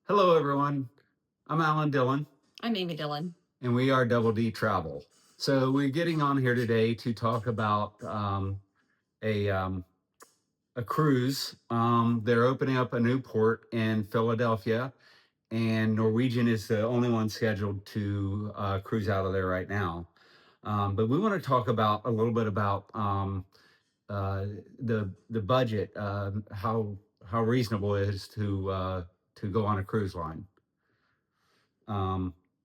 Hello, everyone. I'm Alan Dillon, I'm Amy Dillon. and we are Double D Travel. So we're getting on here today to talk about a a cruise. They're opening up a new port in Philadelphia, and Norwegian is the only one scheduled to cruise out of there right now. But we want to talk about a little bit about uh, the budget, how reasonable it is to go on a cruise line.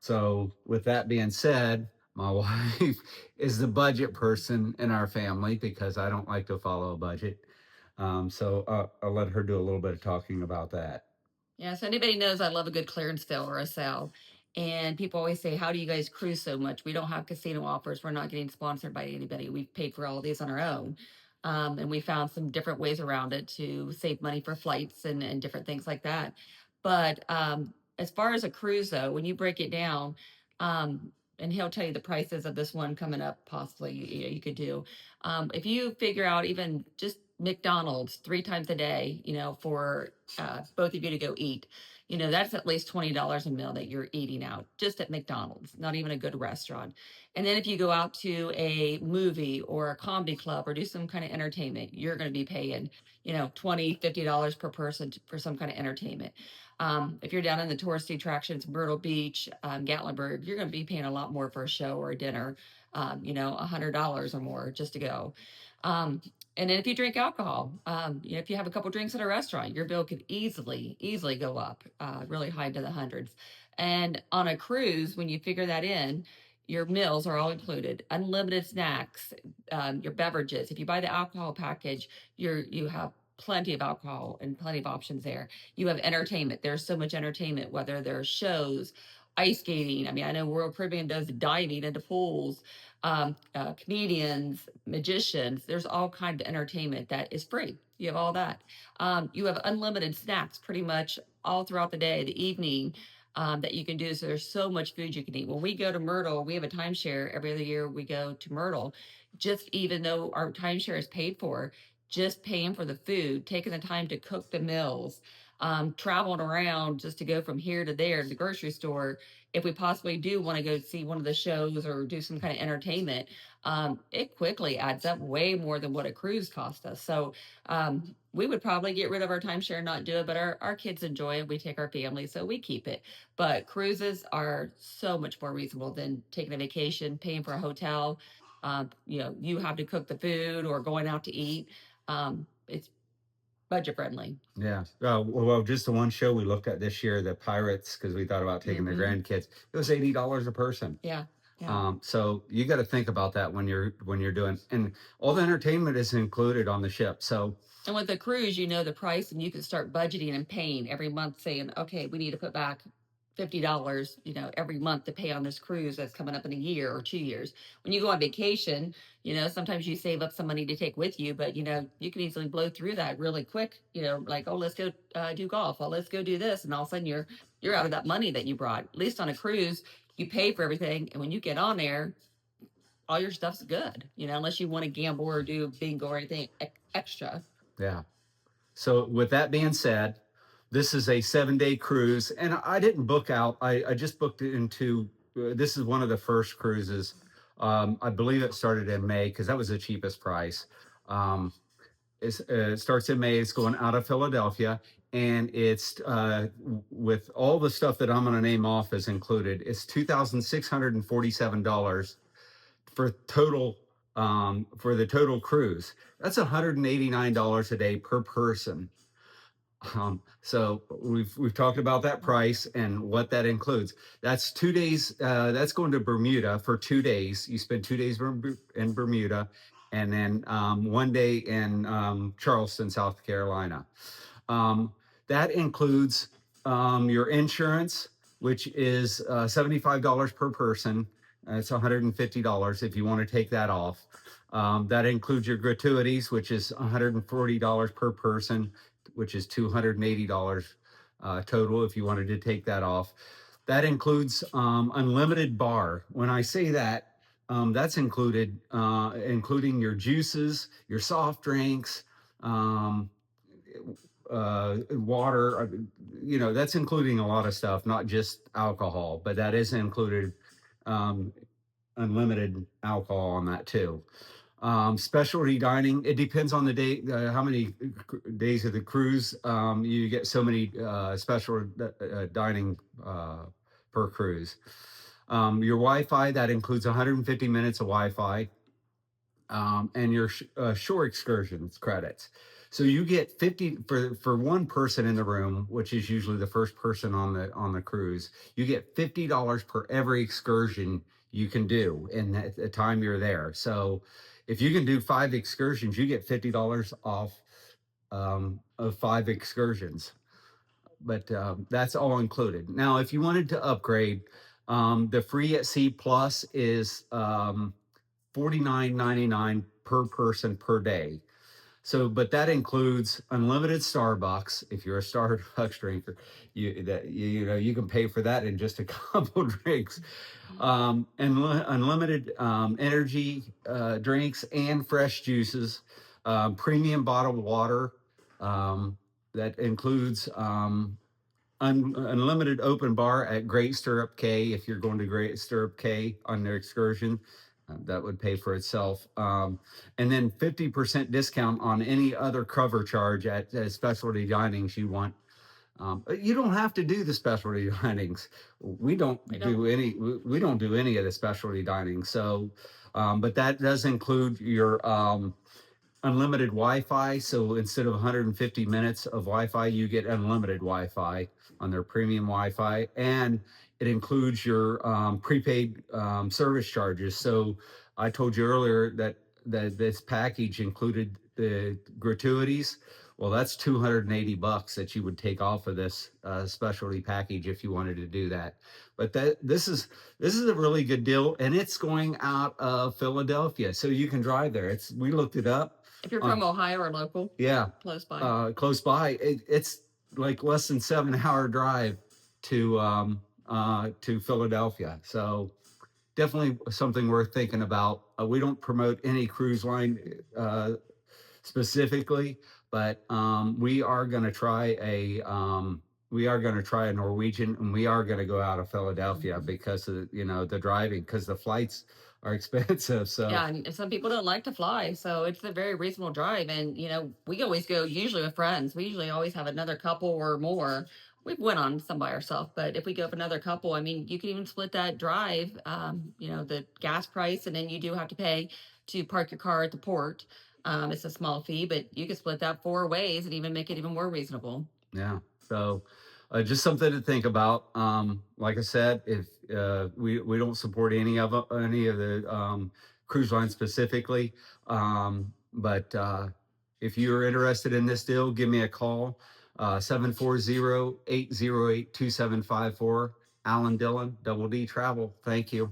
So with that being said, my wife is the budget person in our family because I don't like to follow a budget. So I'll let her do a little bit of talking about that. Yeah, so anybody knows I love a good clearance sale or a sale. And people always say, how do you guys cruise so much? We don't have casino offers. We're not getting sponsored by anybody. We've paid for all of these on our own. And we found some different ways around it to save money for flights and different things like that. But as far as a cruise, though, when you break it down, and he'll tell you the prices of this one coming up, possibly you could do. If you figure out even just McDonald's 3 times a day, for both of you to go eat, that's at least $20 a meal that you're eating out just at McDonald's, not even a good restaurant. And then if you go out to a movie or a comedy club or do some kind of entertainment, you're going to be paying, $20, $50 per person for some kind of entertainment. If you're down in the touristy attractions, Myrtle Beach, Gatlinburg, you're going to be paying a lot more for a show or a dinner, $100 or more just to go. And then if you drink alcohol, if you have a couple drinks at a restaurant, your bill could easily go up really high to the hundreds. And on a cruise, when you figure that in, your meals are all included, unlimited snacks, your beverages. If you buy the alcohol package, you have plenty of alcohol and plenty of options there. You have entertainment. There's so much entertainment, whether there's shows, ice skating. I mean, I know Royal Caribbean does diving into pools, comedians, magicians. There's all kinds of entertainment that is free. You have all that. You have unlimited snacks pretty much all throughout the day, the evening. That you can do. So there's so much food you can eat. When we go to Myrtle, we have a timeshare every other year. We go to Myrtle, just even though our timeshare is paid for, just paying for the food, taking the time to cook the meals, traveling around just to go from here to there to the grocery store. If we possibly do want to go see one of the shows or do some kind of entertainment, it quickly adds up way more than what a cruise cost us. So we would probably get rid of our timeshare and not do it, but our kids enjoy it. We take our family, so we keep it. But cruises are so much more reasonable than taking a vacation, paying for a hotel. You have to cook the food or going out to eat. It's budget friendly. Yeah. Well, just the one show we looked at this year, the Pirates, because we thought about taking the grandkids. It was $80 a person. Yeah. So you got to think about that when you're doing, and all the entertainment is included on the ship. So And with the cruise, you know the price, and you can start budgeting and paying every month, saying, okay, we need to put back $50, every month to pay on this cruise that's coming up in a year or 2 years. When you go on vacation, sometimes you save up some money to take with you, but you can easily blow through that really quick. Like, oh, let's go do golf. Oh, let's go do this, and all of a sudden you're out of that money that you brought. At least on a cruise, you pay for everything, and when you get on there, all your stuff's good. Unless you want to gamble or do bingo or anything extra. yeah. So with that being said, this is a 7-day cruise, and I didn't book out. I just booked it into. This is one of the first cruises. I believe it started in May because that was the cheapest price. Um, it starts in May. It's going out of Philadelphia, and it's with all the stuff that I'm going to name off is included. It's $2,647 for the total cruise. That's $189 a day per person. So we've talked about that price and what that includes. That's 2 days. That's going to Bermuda for 2 days. You spend 2 days in Bermuda, and then one day in Charleston, South Carolina. That includes your insurance, which is $75 per person. It's $150 if you want to take that off. That includes your gratuities, which is $140 per person, which is $280 total if you wanted to take that off. That includes unlimited bar. When I say that, that's included, including your juices, your soft drinks, water, that's including a lot of stuff, not just alcohol, but that is included, um, unlimited alcohol on that too. Specialty dining, it depends on the day, how many days of the cruise. You get so many special dining per cruise. Your Wi-Fi, that includes 150 minutes of Wi-Fi, and your shore excursions credits. So you get 50 for one person in the room, which is usually the first person on the cruise. You get $50 per every excursion you can do in the time you're there. So if you can do 5 excursions, you get $50 off of 5 excursions. But that's all included. Now, if you wanted to upgrade, the free at sea plus is $49.99 per person per day. So, but that includes unlimited Starbucks. If you're a Starbucks drinker, you can pay for that in just a couple drinks, and unlimited energy drinks and fresh juices, premium bottled water. That includes unlimited open bar at Great Stirrup Cay. If you're going to Great Stirrup Cay on their excursion, that would pay for itself. And then 50% discount on any other cover charge at specialty dinings you want. You don't have to do the specialty dinings. We don't do any. We don't do any of the specialty dining. So, but that does include your unlimited Wi-Fi. So instead of 150 minutes of Wi-Fi, you get unlimited Wi-Fi on their premium Wi-Fi, and it includes your prepaid service charges. So I told you earlier that this package included the gratuities. Well, that's $280 that you would take off of this specialty package if you wanted to do that. But this is a really good deal, and it's going out of Philadelphia, so you can drive there. We looked it up. If you're from Ohio or local, Yeah, close by. close by. It's like less than 7-hour drive to Philadelphia. So definitely something worth thinking about. We don't promote any cruise line specifically, but we are going to try a Norwegian, and we are going to go out of Philadelphia because of the driving, because the flights are expensive. So Yeah, and some people don't like to fly, so it's a very reasonable drive. And we always go usually with friends. We usually always have another couple or more. We've went on some by ourselves, but if we go with another couple, I mean, you can even split that drive. The gas price, and then you do have to pay to park your car at the port. It's a small fee, but you can split that 4 ways and even make it even more reasonable. yeah. So just something to think about. Like I said, if we don't support any of the cruise lines specifically, but if you're interested in this deal, give me a call. 740-808-2754. Alan Dillon, Double D Travel. Thank you.